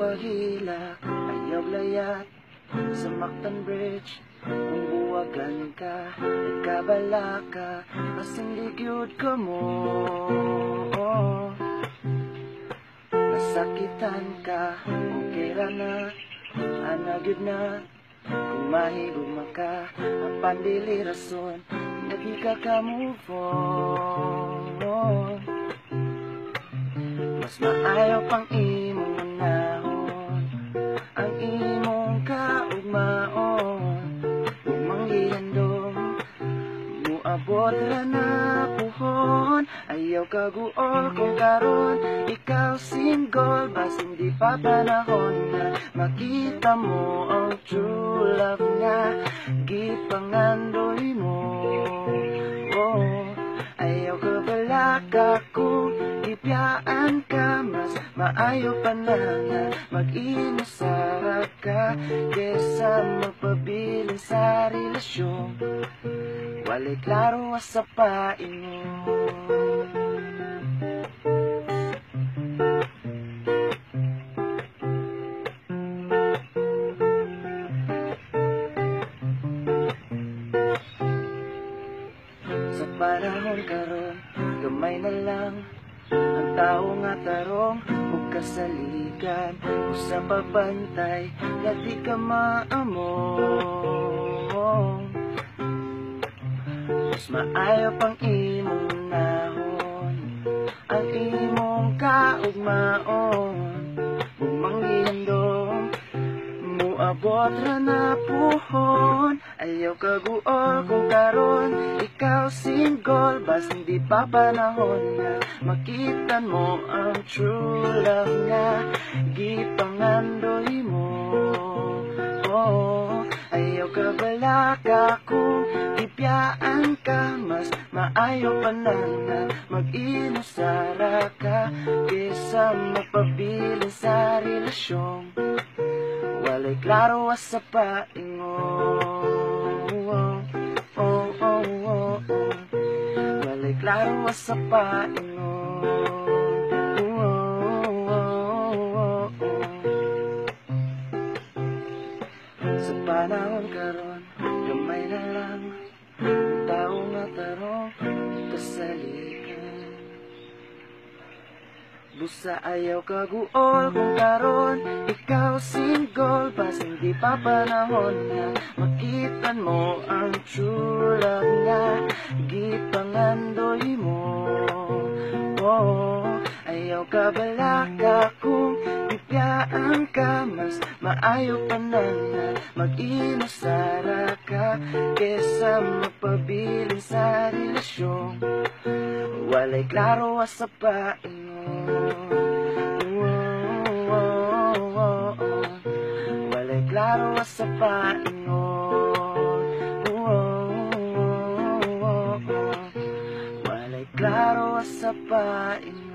pahilak, ayaw layat sa Mactan Bridge. Kung buwagan ka, nagkabala ka, kasing ligyod ka mo. Nasakitan ka, okay ra na, anagid na. Kung mahigugma ka, ang pandili rason, lagi ka move on. Mas maayaw pang imong manahon, ang imong kaugmaon. Umang gihandom, muabot ra na puhon. Ayaw kaguol kung karon ikaw single, basin di pa panahon na makita mo ang true love nga gipangandoy mo. Ayaw ka balaka kung gipyaan ka, mas maayo pa na nga mag-inusara ka kesa magpabilin sa relasyon. Walay klaro sa paingon. Sa panahon karon, gamay na lang ang tao nga tarong ug kasaligan. Usa pa bantay nga di ka maamong. Mas maayo pang imong nahon, ang imong kaugmaon. Umang gihandom, muabot ra na puhon. Ayaw kaguol kung karon ikaw single, basin di pa panahon nga makitan mo ang true love nga gipangandoy mo. Ayaw ka balaka kung gipyaan ka, mas maayo pa na nga mag-inusara ka kesa magpabilin sa relasyon. Walay klaro sa paingon. Walay klaro sa paingon. Sa panahon karon, gamay na lang ang tao nga tarong kasalikan. Busa ayaw kaguol kung karon ikaw single, basin di pa panahon nga makitan mo ang true love nga gipangandoy mo. Ayaw ka balaka kung gipyaan ka, mas maayo pa na nga mag-inusara ka kesa magpabilin sa relasyon. Walay klaro sa paingon. Walay klaro sa paingon. Walay klaro sa paingon.